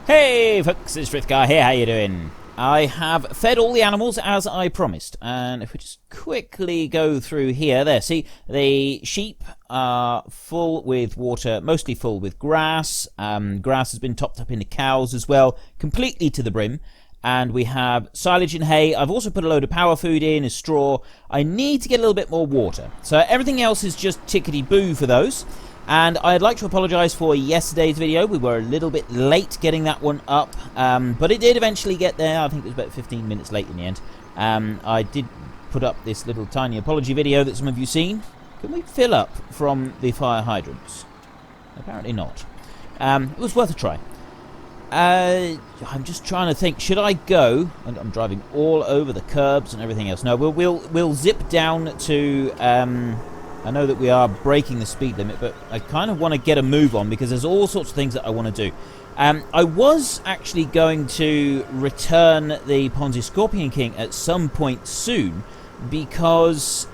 Hey folks, it's Frithgar here, how you doing? I have fed all the animals as I promised, and if we just quickly go through here, there, see, the sheep are full with water, mostly full with grass. Grass has been topped up into cows as well, completely to the brim. And we have silage and hay. I've also put a load of power food in, as straw. I need to get a little bit more water. So everything else is just tickety-boo for those. And I'd like to apologise for yesterday's video. We were a little bit late getting that one up, but it did eventually get there. I think it was about 15 minutes late in the end. I did put up this little tiny apology video that some of you seen. Can we fill up from the fire hydrants? Apparently not. It was worth a try. I'm just trying to think. Should I go? And I'm driving all over the curbs and everything else. No, we'll zip down to. I know that we are breaking the speed limit, but I kind of want to get a move on because there's all sorts of things that I want to do. I was actually going to return the Ponzi Scorpion King at some point soon because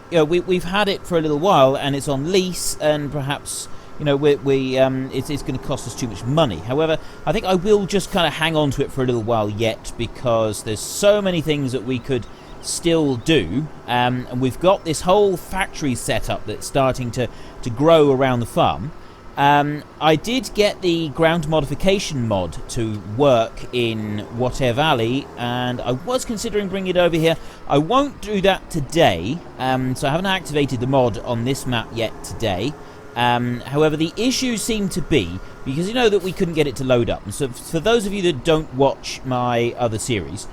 we've had it for a little while and it's on lease, and perhaps it's going to cost us too much money. However, I think I will just kind of hang on to it for a little while yet because there's so many things that we could still do, and we've got this whole factory set up that's starting to grow around the farm. I did get the ground modification mod to work in Drumard Valley, and I was considering bringing it over here. I won't do that today, so I haven't activated the mod on this map yet today. However, the issue seemed to be, because you know that we couldn't get it to load up, and so for those of you that don't watch my other series,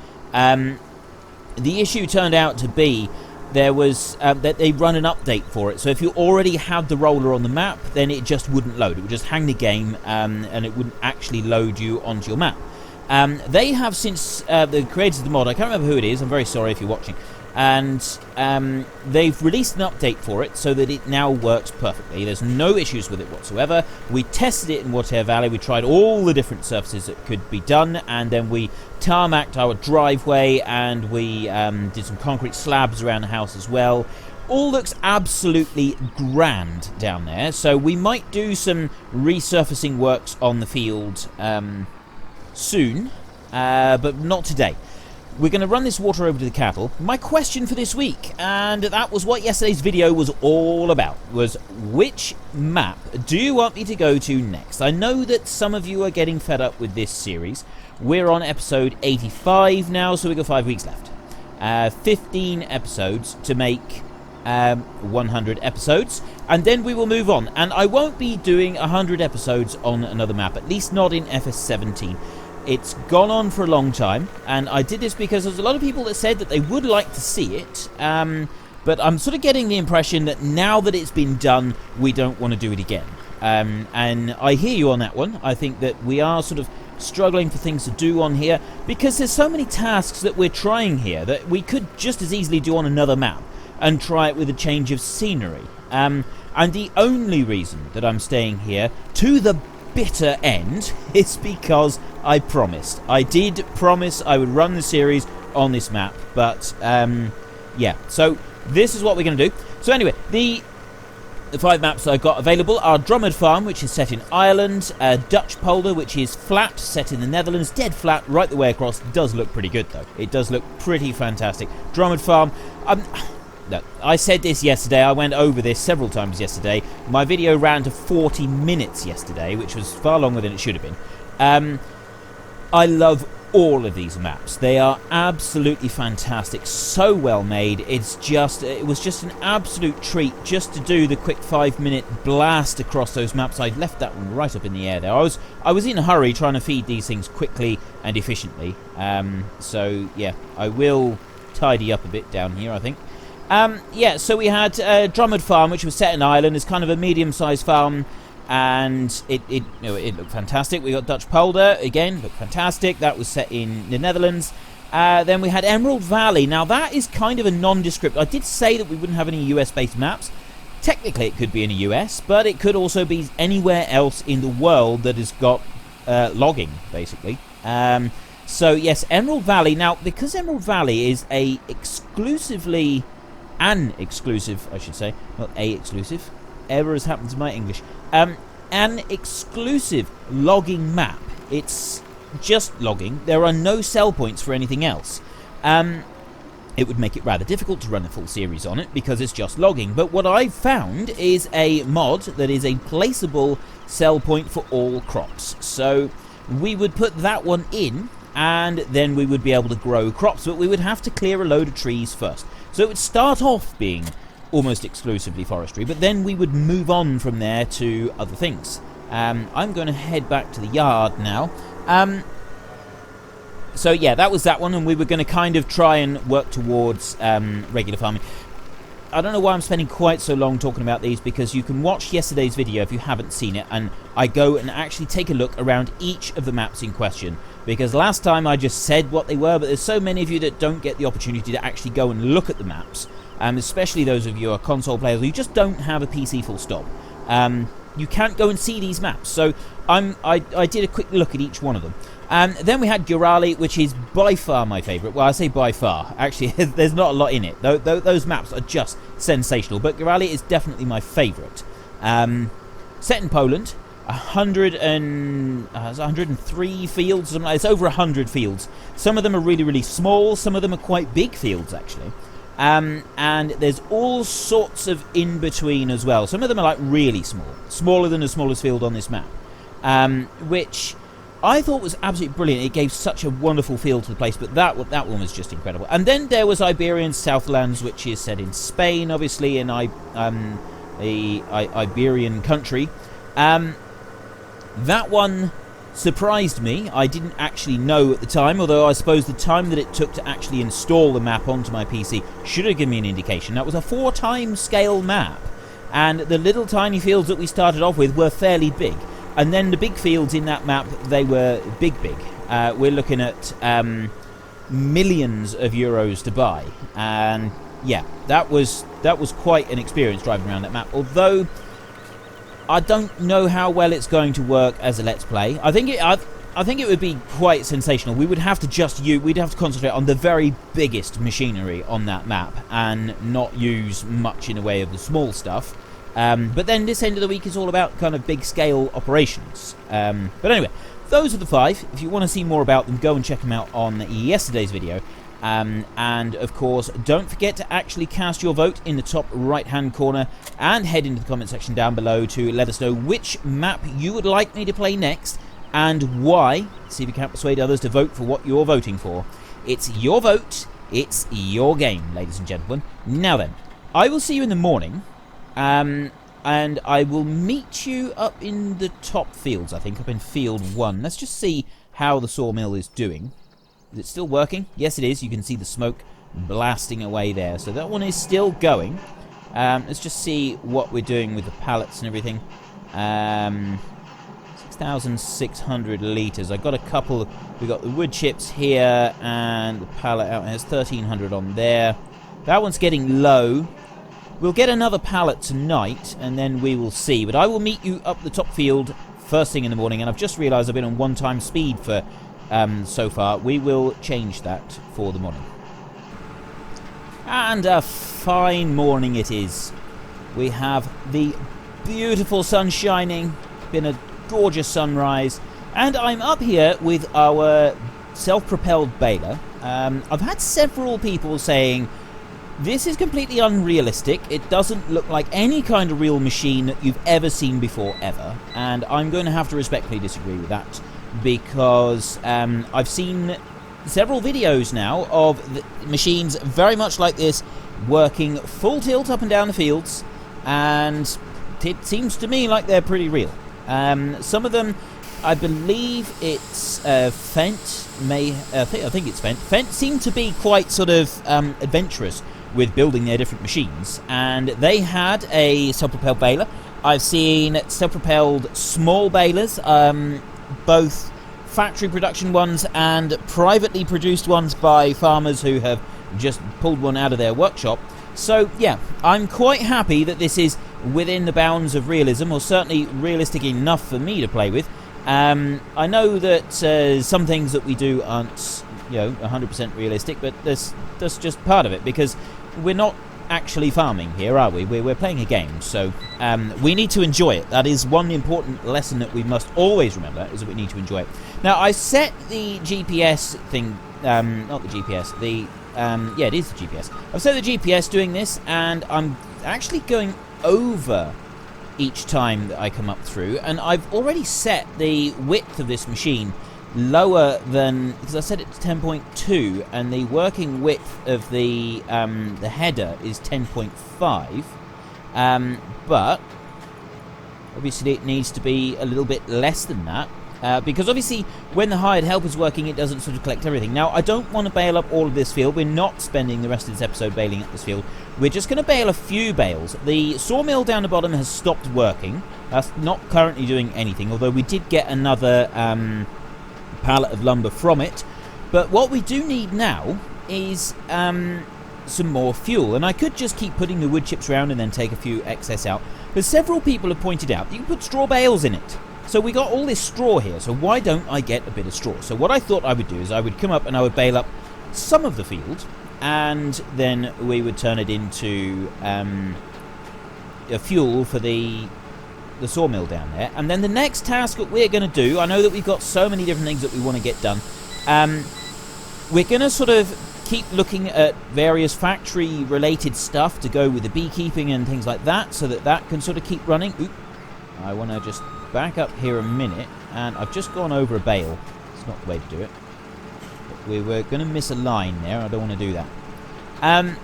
the issue turned out to be there was that they run an update for it. So if you already had the roller on the map, then it just wouldn't load. It would just hang the game, and it wouldn't actually load you onto your map. They have since the creators of the mod, I can't remember who it is, I'm very sorry if you're watching, and they've released an update for it so that it now works perfectly. There's no issues with it whatsoever. We tested it in Drumard Valley. We tried all the different surfaces that could be done, and then we tarmacked our driveway, and we did some concrete slabs around the house as well. All looks absolutely grand down there, so we might do some resurfacing works on the field soon, but not today. We're going to run this water over to the cattle. My question for this week, and that was what yesterday's video was all about, was which map do you want me to go to next? I know that some of you are getting fed up with this series. We're on episode 85 now, so we've got 5 weeks left. 15 episodes to make 100 episodes, and then we will move on. And I won't be doing 100 episodes on another map, at least not in FS17. It's gone on for a long time, and I did this because there's a lot of people that said that they would like to see it, but I'm sort of getting the impression that now that it's been done, we don't want to do it again. And I hear you on that one. I think that we are sort of struggling for things to do on here because there's so many tasks that we're trying here that we could just as easily do on another map and try it with a change of scenery. And the only reason that I'm staying here to the bitter end is because I promised. I did promise I would run the series on this map, but yeah, so this is what we're going to do. So anyway, the 5 maps that I've got available are Drumard Farm, which is set in Ireland, Dutch Polder, which is flat, set in the Netherlands, dead flat, right the way across. Does look pretty good though. It does look pretty fantastic. Drumard Farm, no, I said this yesterday, I went over this several times yesterday. My video ran to 40 minutes yesterday, which was far longer than it should have been. I love all of these maps. They are absolutely fantastic, so well made. It was just an absolute treat just to do the quick 5-minute blast across those maps. I left that one right up in the air there. I was in a hurry trying to feed these things quickly and efficiently. So yeah, I will tidy up a bit down here, I think. Yeah, so we had Drumard Farm, which was set in Ireland. It's kind of a medium-sized farm, and it looked fantastic. We got Dutch Polder, again, looked fantastic. That was set in the Netherlands. Then we had Emerald Valley. Now, that is kind of a nondescript. I did say that we wouldn't have any US-based maps. Technically, it could be in the US, but it could also be anywhere else in the world that has got logging, basically. So, yes, Emerald Valley. Now, because Emerald Valley is an exclusive, I should say, not a exclusive. Error has happened to my English. an exclusive logging map. It's just logging. There are no sell points for anything else. It would make it rather difficult to run a full series on it because it's just logging. But what I've found is a mod that is a placeable sell point for all crops. So we would put that one in, and then we would be able to grow crops, but we would have to clear a load of trees first. So it would start off being almost exclusively forestry, but then we would move on from there to other things. I'm going to head back to the yard now. So yeah, that was that one, and we were going to kind of try and work towards regular farming. I don't know why I'm spending quite so long talking about these, because you can watch yesterday's video if you haven't seen it, and I go and actually take a look around each of the maps in question, because last time I just said what they were, but there's so many of you that don't get the opportunity to actually go and look at the maps, especially those of you who are console players who just don't have a PC full stop. You can't go and see these maps, so I did a quick look at each one of them. Then we had Gorale, which is by far my favourite. Well, I say by far. Actually, there's not a lot in it. Those maps are just sensational. But Gorale is definitely my favourite. Set in Poland, 103 fields. It's over 100 fields. Some of them are really, really small. Some of them are quite big fields, actually. And there's all sorts of in-between as well. Some of them are like really small. Smaller than the smallest field on this map. Which I thought was absolutely brilliant. It gave such a wonderful feel to the place, but that one was just incredible. And then there was Iberian Southlands, which is set in Spain, obviously, in the Iberian country. That one surprised me. I didn't actually know at the time, although I suppose the time that it took to actually install the map onto my PC should have given me an indication. That was a 4x scale map, and the little tiny fields that we started off with were fairly big. And then the big fields in that map, they were big. We're looking at millions of euros to buy. And yeah, that was quite an experience driving around that map. Although I don't know how well it's going to work as a Let's Play. I think it would be quite sensational. We'd have to concentrate on the very biggest machinery on that map and not use much in the way of the small stuff. But then this end of the week is all about kind of big-scale operations. But anyway, those are the 5. If you want to see more about them, go and check them out on yesterday's video. And, of course, don't forget to actually cast your vote in the top right-hand corner and head into the comment section down below to let us know which map you would like me to play next and why. See if you can't persuade others to vote for what you're voting for. It's your vote. It's your game, ladies and gentlemen. Now then, I will see you in the morning. And I will meet you up in the top fields, I think, up in field 1. Let's just see how the sawmill is doing. Is it still working? Yes, it is. You can see the smoke blasting away there. So that one is still going. Let's just see what we're doing with the pallets and everything. 6,600 litres. I got a couple. We got the wood chips here and the pallet out. There's 1,300 on there. That one's getting low. We'll get another pallet tonight, and then we will see. But I will meet you up the top field first thing in the morning, and I've just realised I've been on 1x speed for so far. We will change that for the morning. And a fine morning it is. We have the beautiful sun shining. Been a gorgeous sunrise. And I'm up here with our self-propelled baler. I've had several people saying, this is completely unrealistic. It doesn't look like any kind of real machine that you've ever seen before, ever. And I'm going to have to respectfully disagree with that, because I've seen several videos now of the machines very much like this working full tilt up and down the fields, and it seems to me like they're pretty real. Some of them, I believe it's Fendt, I think it's Fendt. Fendt seem to be quite sort of adventurous with building their different machines, and they had a self-propelled baler. I've seen self-propelled small balers, both factory production ones and privately produced ones by farmers who have just pulled one out of their workshop. So yeah, I'm quite happy that this is within the bounds of realism, or certainly realistic enough for me to play with. I know that some things that we do aren't 100% realistic, but that's just part of it, because we're not actually farming here, are we? We're playing a game, so we need to enjoy it. That is one important lesson that we must always remember, is that we need to enjoy it. Now, I set the GPS thing, not the GPS, yeah, it is the GPS. I've set the GPS doing this, and I'm actually going over each time that I come up through, and I've already set the width of this machine lower than, because I set it to 10.2, and the working width of the header is 10.5, but obviously it needs to be a little bit less than that, because obviously when the hired help is working, it doesn't sort of collect everything. Now, I don't want to bale up all of this field. We're not spending the rest of this episode baling up this field. We're just going to bale a few bales. The sawmill down the bottom has stopped working. That's not currently doing anything, although we did get another pallet of lumber from it. But what we do need now is some more fuel, and I could just keep putting the wood chips around and then take a few excess out, but several people have pointed out you can put straw bales in it. So we got all this straw here, so why don't I get a bit of straw? So what I thought I would do is I would come up and I would bale up some of the field, and then we would turn it into a fuel for the sawmill down there. And then the next task that we're going to do, I know that we've got so many different things that we want to get done, we're going to sort of keep looking at various factory related stuff to go with the beekeeping and things like that, so that that can sort of keep running. Oop, I want to just back up here a minute, and I've just gone over a bale. It's not the way to do it, but we were going to miss a line there. I don't want to do that.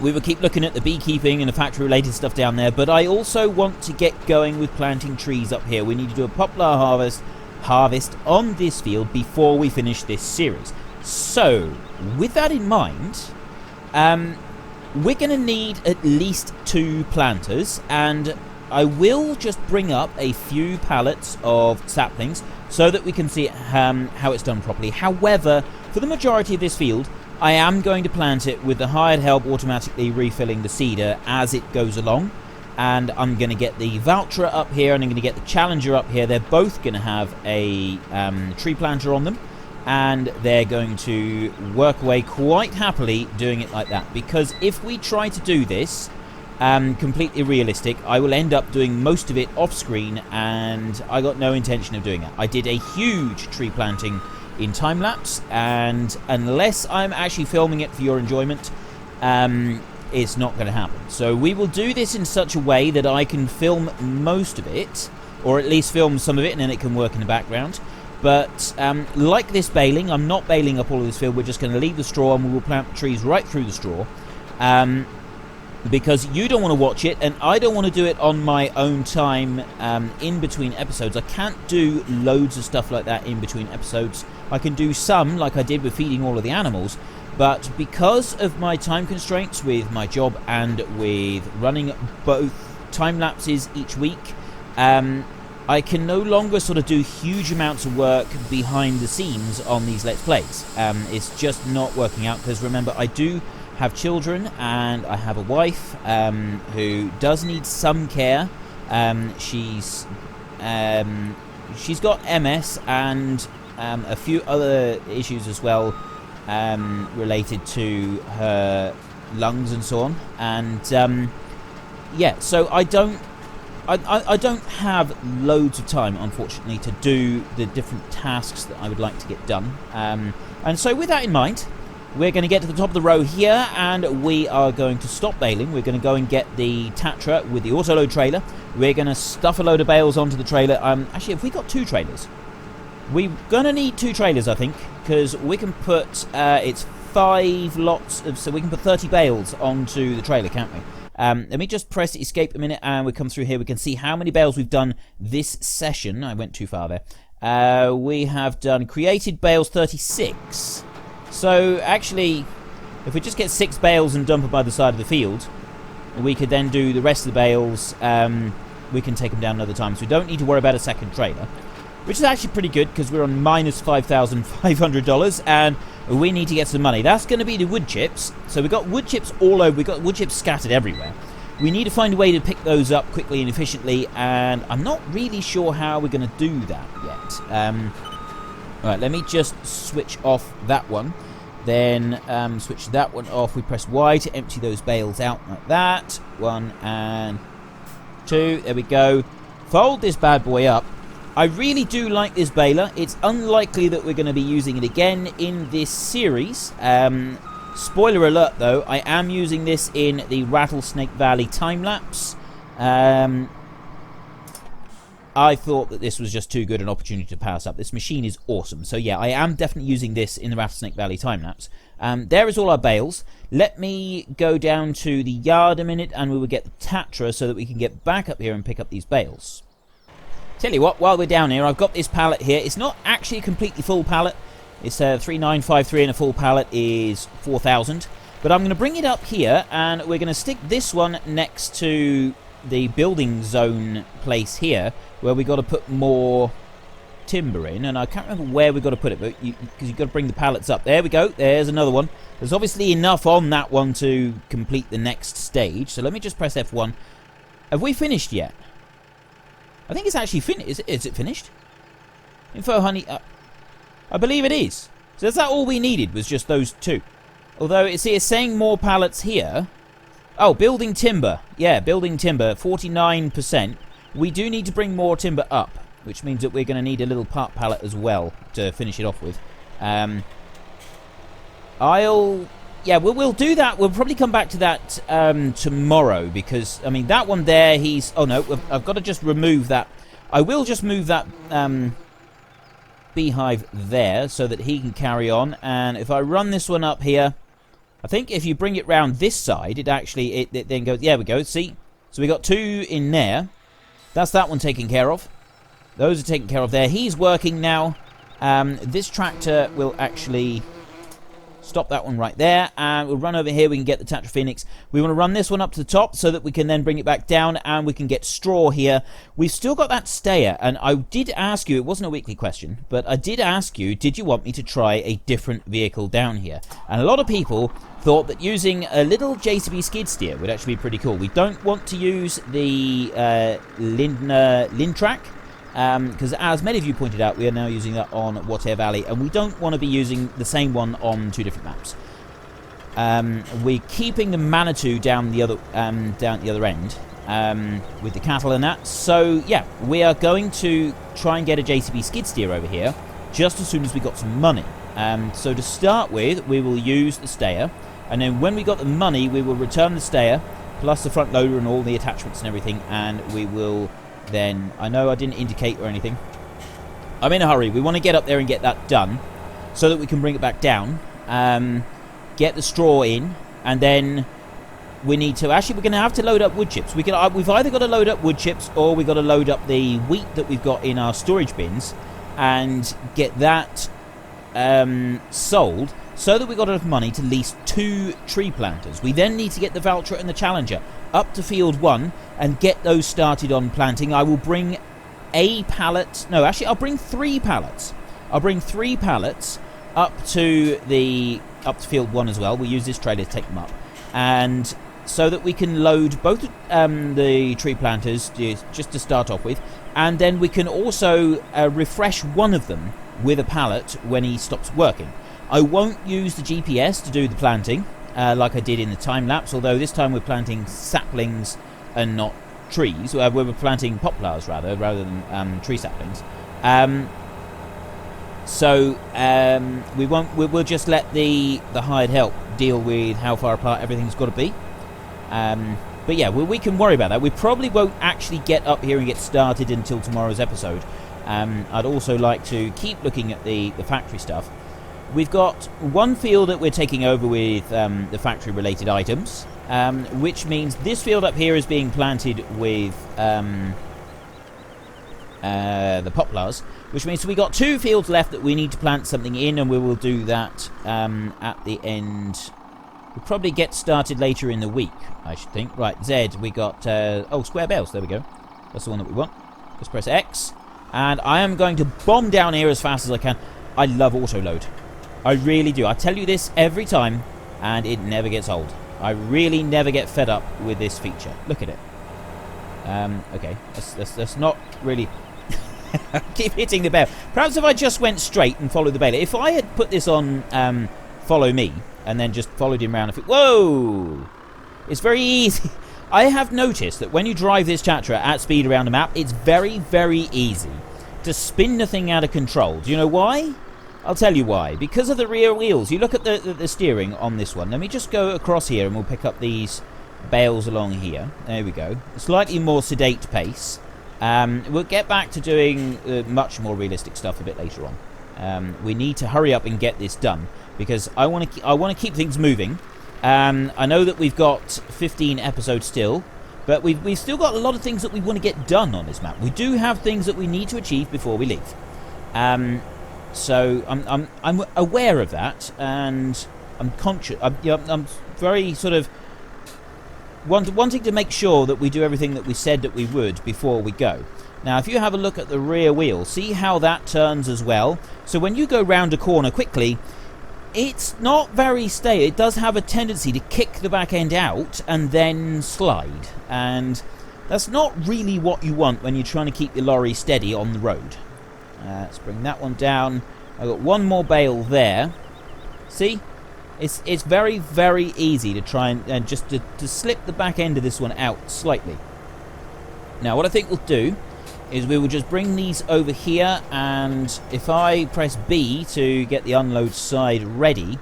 We will keep looking at the beekeeping and the factory related stuff down there, but I also want to get going with planting trees up here. We need to do a poplar harvest on this field before we finish this series. So with that in mind, we're going to need at least 2 planters, and I will just bring up a few pallets of saplings so that we can see how it's done properly. However, for the majority of this field, I am going to plant it with the hired help automatically refilling the seeder as it goes along. And I'm going to get the Valtra up here, and I'm going to get the Challenger up here. They're both going to have a tree planter on them, and they're going to work away quite happily doing it like that. Because if we try to do this completely realistic, I will end up doing most of it off screen, and I got no intention of doing that. I did a huge tree planting in time lapse, and unless I'm actually filming it for your enjoyment, it's not going to happen. So we will do this in such a way that I can film most of it, or at least film some of it, and then it can work in the background. But like this baling, I'm not baling up all of this field. We're just going to leave the straw, and we will plant trees right through the straw, because you don't want to watch it, and I don't want to do it on my own time in between episodes. I can't do loads of stuff like that in between episodes. I can do some, like I did with feeding all of the animals, but because of my time constraints with my job and with running both time lapses each week, I can no longer sort of do huge amounts of work behind the scenes on these Let's Plays. It's just not working out, because remember, I do have children, and I have a wife who does need some care. She's got MS and a few other issues as well, related to her lungs and so on. And yeah, so I don't have loads of time, unfortunately, to do the different tasks that I would like to get done. And so with that in mind, we're going to get to the top of the row here, and we are going to stop baling. We're going to go and get the Tatra with the autoload trailer. We're going to stuff a load of bales onto the trailer. Actually, have we got 2 trailers? We're going to need 2 trailers, I think, because we can put, it's 5 lots of, so we can put 30 bales onto the trailer, can't we? Let me just press escape a minute, and we come through here. We can see how many bales we've done this session. I went too far there. We have done created bales 36. So actually, if we just get 6 bales and dump them by the side of the field, we could then do the rest of the bales. We can take them down another time, so we don't need to worry about a second trailer, which is actually pretty good, because we're on minus $5,500, and we need to get some money. That's going to be the wood chips. So we've got wood chips all over. We've got wood chips scattered everywhere. We need to find a way to pick those up quickly and efficiently, and I'm not really sure how we're going to do that yet. Alright, let me just switch off that one. Then switch that one off. We press Y to empty those bales out like that. 1 and 2. There we go. Fold this bad boy up. I really do like this baler. It's unlikely that we're going to be using it again in this series. Spoiler alert though, I am using this in the Rattlesnake Valley time-lapse. I thought that this was just too good an opportunity to pass up. This machine is awesome. So yeah, I am definitely using this in the Rattlesnake Valley time-lapse. There is all our bales. Let me go down to the yard a minute and we will get the Tatra so that we can get back up here and pick up these bales. Tell you what, while we're down here, I've got this pallet here. It's not actually a completely full pallet. It's 3953 and a full pallet is 4,000. But I'm going to bring it up here and we're going to stick this one next to the building zone place here where we got to put more timber in, and I can't remember where we got to put it, but because you've got to bring the pallets up. There we go. There's another one. There's obviously enough on that one to complete the next stage. So let me just press F1. Have we finished yet? I think it's actually finished. Is it finished? Info honey. I believe it is. So is that all we needed? Was just those two? Although it's saying more pallets here. Oh, building timber. Yeah, building timber. 49%. We do need to bring more timber up, which means that we're going to need a little part pallet as well to finish it off with. We'll do that. We'll probably come back to that tomorrow because, I mean, that one there, oh no, I've got to just remove that. I will just move that beehive there so that he can carry on. And if I run this one up here, I think if you bring it round this side, it then goes, there we go, see? So we got 2 in there. That's that one taken care of. Those are taken care of there. He's working now. This tractor will actually stop that one right there. And we'll run over here. We can get the Tatra Phoenix. We want to run this one up to the top so that we can then bring it back down and we can get straw here. We've still got that stayer. And I did ask you, it wasn't a weekly question, but I did ask you, did you want me to try a different vehicle down here? And a lot of people thought that using a little JCB skid steer would actually be pretty cool. We don't want to use the Lindtrack, because as many of you pointed out, we are now using that on Water Valley, and we don't want to be using the same one on 2 different maps. We're keeping the Manitou down the other end with the cattle and that. So yeah, we are going to try and get a JCB skid steer over here just as soon as we got some money. So to start with, we will use the stayer. And then when we got the money, we will return the stayer, plus the front loader and all the attachments and everything, and we will then... I know I didn't indicate or anything. I'm in a hurry. We want to get up there and get that done, so that we can bring it back down, get the straw in, and then we need to... Actually, we're going to have to load up wood chips. We've either got to load up wood chips, or we've got to load up the wheat that we've got in our storage bins, and get that sold, so that we got enough money to lease 2 tree planters. We then need to get the Valtra and the Challenger up to field 1 and get those started on planting. I will bring a pallet. No, actually, I'll bring 3 pallets. I'll bring 3 pallets up to field 1 as well. We'll use this trailer to take them up, and so that we can load both the tree planters just to start off with, and then we can also refresh one of them with a pallet when he stops working. I won't use the GPS to do the planting like I did in the time lapse, although this time we're planting saplings and not trees. We're planting poplars rather than tree saplings. We'll just let the hired help deal with how far apart everything's got to be. But yeah, we can worry about that. We probably won't actually get up here and get started until tomorrow's episode. I'd also like to keep looking at the factory stuff. We've got one field that we're taking over with the factory-related items, which means this field up here is being planted with the poplars, which means we got 2 fields left that we need to plant something in, and we will do that at the end. We'll probably get started later in the week, I should think. Right, Z, we got... square bales, there we go. That's the one that we want. Let's press X. And I am going to bomb down here as fast as I can. I love autoload. I really do. I tell you this every time, and it never gets old. I really never get fed up with this feature. Look at it. Okay, that's not really... Keep hitting the bale. Perhaps if I just went straight and followed the bale. If I had put this on follow me, and then just followed him around. Whoa! It's very easy. I have noticed that when you drive this tractor at speed around the map, it's very, very easy to spin the thing out of control. Do you know why? I'll tell you why. Because of the rear wheels. You look at the steering on this one. Let me just go across here and we'll pick up these bales along here. There we go. A slightly more sedate pace. We'll get back to doing much more realistic stuff a bit later on. We need to hurry up and get this done because I want to keep things moving. I know that we've got 15 episodes still, but we've still got a lot of things that we want to get done on this map. We do have things that we need to achieve before we leave. So I'm aware of that, and I'm conscious. I'm very sort of wanting to make sure that we do everything that we said that we would before we go. Now, if you have a look at the rear wheel, see how that turns as well. So when you go round a corner quickly, it's not very stable. It does have a tendency to kick the back end out and then slide. And that's not really what you want when you're trying to keep your lorry steady on the road. Let's bring that one down. I've got one more bale there. See? It's very, very easy to try and just to slip the back end of this one out slightly. Now, what I think we'll do is we will just bring these over here, and if I press B to get the unload side ready,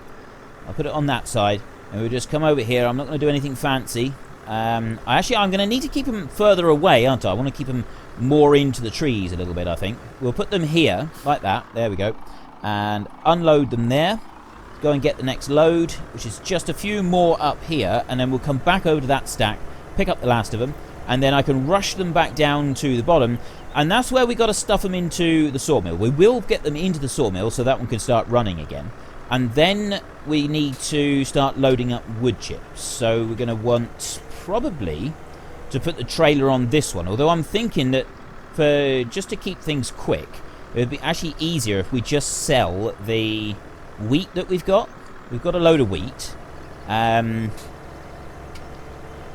I'll put it on that side, and we'll just come over here. I'm not going to do anything fancy. I'm going to need to keep them further away, aren't I? I want to keep them more into the trees a little bit, I think. We'll put them here, like that. There we go. And unload them there. Go and get the next load, which is just a few more up here, and then we'll come back over to that stack, pick up the last of them, and then I can rush them back down to the bottom, and that's where we got to stuff them into the sawmill. We will get them into the sawmill so that one can start running again, and then we need to start loading up wood chips. So we're going to want probably to put the trailer on this one, although I'm thinking that for just to keep things quick, it would be actually easier if we just sell the wheat that we've got. We've got a load of wheat.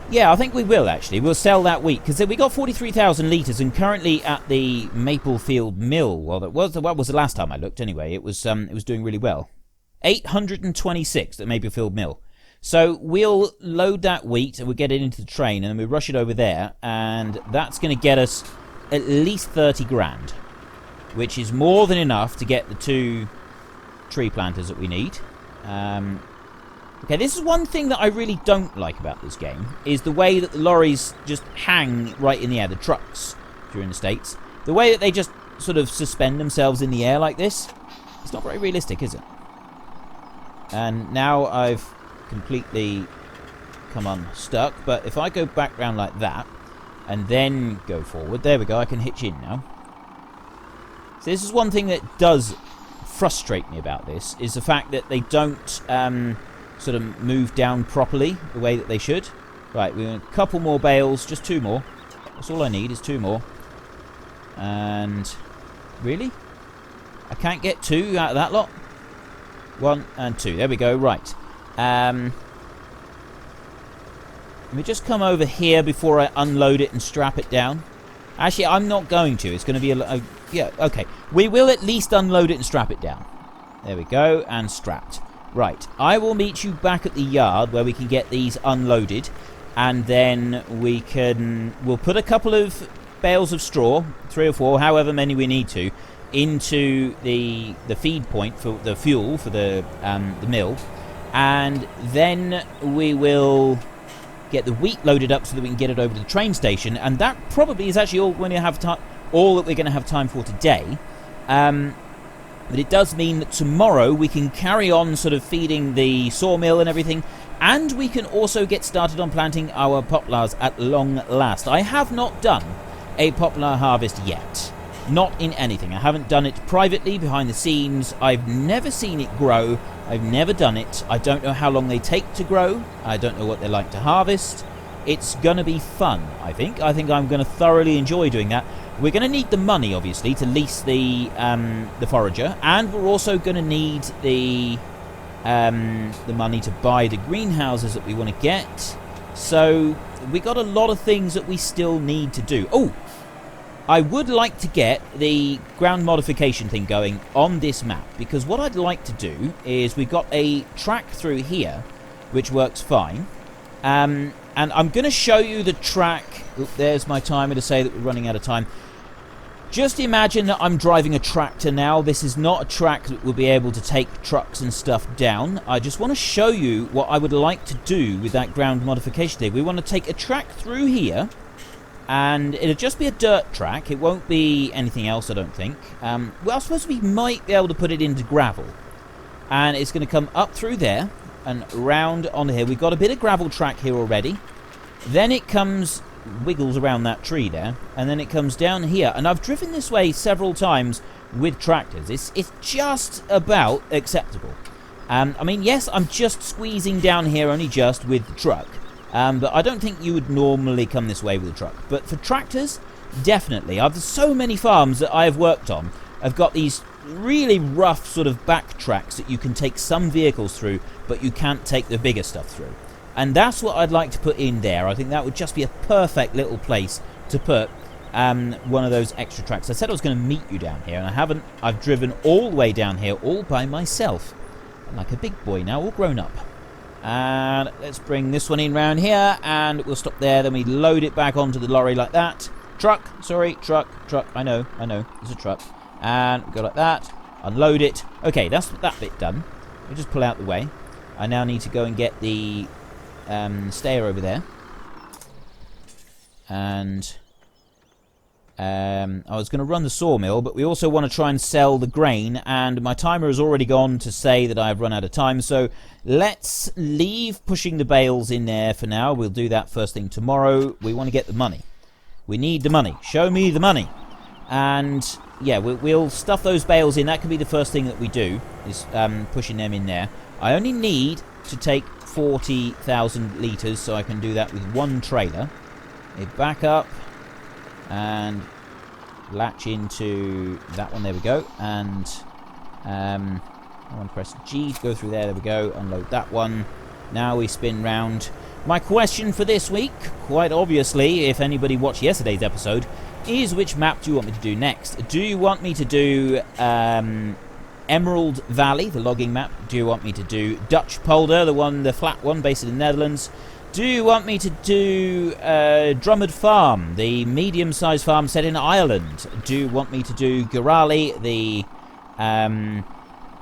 Yeah, I think we will actually. We'll sell that wheat because we got 43,000 litres, and currently at the Maplefield mill. Well, that was the last time I looked. Anyway, it was doing really well. 826 at Maplefield mill. So we'll load that wheat and we'll get it into the train, and then we rush it over there, and that's going to get us at least 30 grand, which is more than enough to get the 2 tree planters that we need. Okay, this is one thing that I really don't like about this game, is the way that the lorries just hang right in the air, the trucks during the States. The way that they just sort of suspend themselves in the air like this, it's not very realistic, is it? And now I've completely come unstuck, but if I go back round like that, and then go forward, there we go, I can hitch in now. So this is one thing that does frustrate me about this, is the fact that they don't sort of move down properly the way that they should. Right, we want a couple more bales, just 2 more. That's all I need, is 2 more. And really? I can't get 2 out of that lot? 1 and 2, there we go, right. Let me just come over here before I unload it and strap it down. Actually, I'm not going to. It's going to be yeah, okay. We will at least unload it and strap it down. There we go, and strapped. Right, I will meet you back at the yard where we can get these unloaded, and then we'll put a couple of bales of straw, 3 or 4, however many we need to, into the feed point for the fuel for the mill, and then we will get the wheat loaded up so that we can get it over to the train station, and that probably is actually all that we're going to have time for today. But it does mean that tomorrow we can carry on sort of feeding the sawmill and everything, and we can also get started on planting our poplars at long last. I have not done a poplar harvest yet. Not in anything. I haven't done it privately, behind the scenes. I've never seen it grow. I've never done it. I don't know how long they take to grow. I don't know what they're like to harvest. It's going to be fun, I think. I think I'm going to thoroughly enjoy doing that. We're going to need the money, obviously, to lease the forager, and we're also going to need the money to buy the greenhouses that we want to get. So we got a lot of things that we still need to do. Oh, I would like to get the ground modification thing going on this map, because what I'd like to do is we've got a track through here which works fine, and I'm going to show you the track. There's my timer to say that we're running out of time. Just imagine that I'm driving a tractor now. This is not a track that will be able to take trucks and stuff down. I just want to show you what I would like to do with that ground modification thing. We want to take a track through here, and it'll just be a dirt track. It won't be anything else, I don't think. Well, I suppose we might be able to put it into gravel. And it's going to come up through there and round on here. We've got a bit of gravel track here already. Then it comes, wiggles around that tree there, and then it comes down here. And I've driven this way several times with tractors. It's just about acceptable. I mean, yes, I'm just squeezing down here only just with the truck. But I don't think you would normally come this way with a truck. But for tractors, definitely. I've so many farms that I have worked on. I've got these really rough sort of back tracks that you can take some vehicles through, but you can't take the bigger stuff through. And that's what I'd like to put in there. I think that would just be a perfect little place to put one of those extra tracks. I said I was going to meet you down here, and I haven't. I've driven all the way down here all by myself. I'm like a big boy now, all grown up. And let's bring this one in round here, and we'll stop there. Then we load it back onto the lorry like that. Truck, sorry, truck. I know, it's a truck. And go like that. Unload it. Okay, that's that bit done. We just pull out the way. I now need to go and get the stayer over there. And I was going to run the sawmill, but we also want to try and sell the grain, and my timer has already gone to say that I've run out of time, so let's leave pushing the bales in there for now. We'll do that first thing tomorrow. We want to get the money. We need the money. Show me the money. And yeah, we'll stuff those bales in. That can be the first thing that we do, is pushing them in there. I only need to take 40,000 litres, so I can do that with one trailer. Back up and latch into that one. There we go. And I want to press G to go through there. There we go. Unload that one. Now we spin round. My question for this week, quite obviously, if anybody watched yesterday's episode, is which map do you want me to do next? Do you want me to do Emerald Valley, the logging map? Do you want me to do Dutch Polder, the flat one based in the Netherlands? Do you want me to do Drumard Farm, the medium-sized farm set in Ireland? Do you want me to do Gorale, the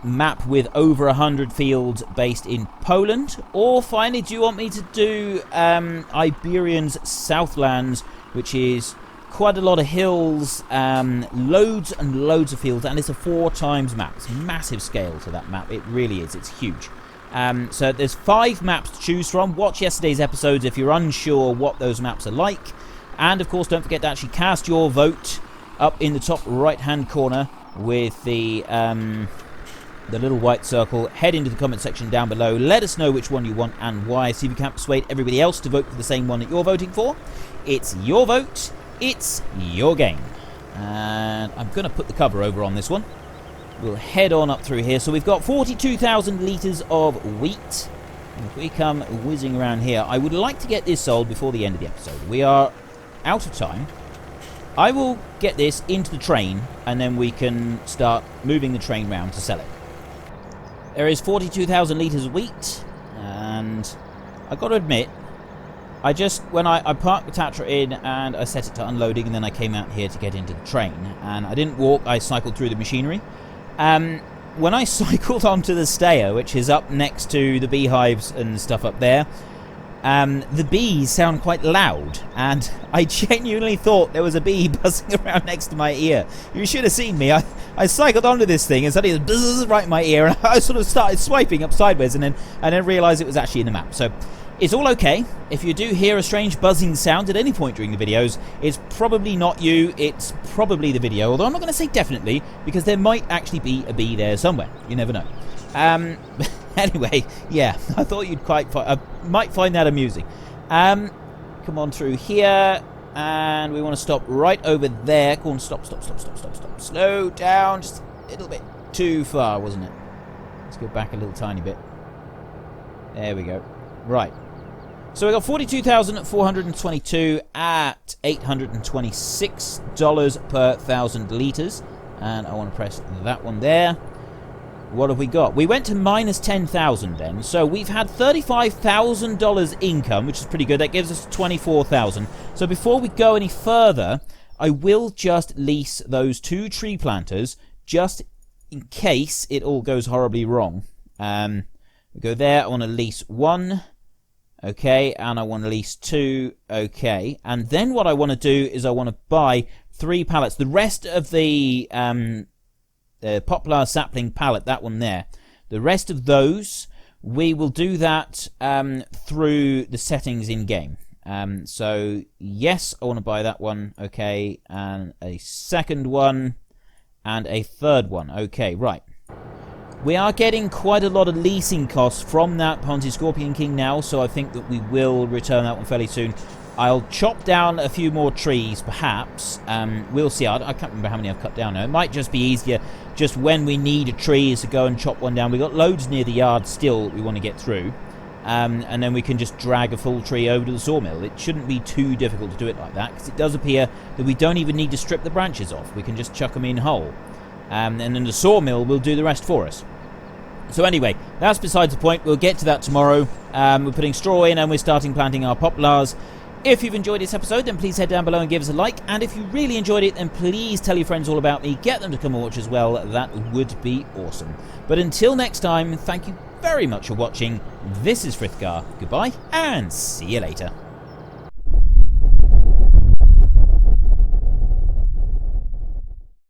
map with over 100 fields based in Poland? Or finally, do you want me to do Iberian's Southlands, which is quite a lot of hills, loads and loads of fields, and it's a 4 times map. It's massive scale to that map. It really is. It's huge. So there's 5 maps to choose from. Watch yesterday's episodes if you're unsure what those maps are like. And of course, don't forget to actually cast your vote up in the top right-hand corner with the little white circle. Head into the comment section down below. Let us know which one you want and why. See if you can't persuade everybody else to vote for the same one that you're voting for. It's your vote. It's your game. And I'm going to put the cover over on this one. We'll head on up through here. So we've got 42,000 litres of wheat. If we come whizzing around here, I would like to get this sold before the end of the episode. We are out of time. I will get this into the train, and then we can start moving the train round to sell it. There is 42,000 litres of wheat, and I've got to admit, when I parked the Tatra in and I set it to unloading, and then I came out here to get into the train, and I didn't walk, I cycled through the machinery. When I cycled onto the stayer, which is up next to the beehives and stuff up there, the bees sound quite loud, and I genuinely thought there was a bee buzzing around next to my ear. You should have seen me. I cycled onto this thing and suddenly it was right in my ear, and I sort of started swiping up sideways, and then realised it was actually in the map. So it's all okay. If you do hear a strange buzzing sound at any point during the videos, it's probably not you, it's probably the video. Although I'm not going to say definitely, because there might actually be a bee there somewhere. You never know. Anyway, yeah, I thought you'd might find that amusing. Come on through here, and we want to stop right over there. Go on, stop. Slow down, just a little bit too far, wasn't it? Let's go back a little tiny bit. There we go. Right. So we got 42,422 at $826 per 1,000 litres. And I want to press that one there. What have we got? We went to minus 10,000 then. So we've had $35,000 income, which is pretty good. That gives us 24,000. So before we go any further, I will just lease those 2 tree planters just in case it all goes horribly wrong. We go there. I want to lease 1. Okay, and I want to lease 2. Okay, and then what I want to do is I want to buy 3 pallets. The rest of the poplar sapling pallet, that one there. The rest of those, we will do that through the settings in game. So yes, I want to buy that one. Okay, and a second one, and a third one. Okay, right. We are getting quite a lot of leasing costs from that Ponzi Scorpion King now, so I think that we will return that one fairly soon. I'll chop down a few more trees, perhaps. We'll see. I can't remember how many I've cut down now. It might just be easier just when we need a tree is to go and chop one down. We've got loads near the yard still that we want to get through. And then we can just drag a full tree over to the sawmill. It shouldn't be too difficult to do it like that, because it does appear that we don't even need to strip the branches off. We can just chuck them in whole. And then the sawmill will do the rest for us. So anyway, that's besides the point. We'll get to that tomorrow. We're putting straw in and we're starting planting our poplars. If you've enjoyed this episode, then please head down below and give us a like. And if you really enjoyed it, then please tell your friends all about me. Get them to come and watch as well. That would be awesome. But until next time, thank you very much for watching. This is Frithgar. Goodbye and see you later.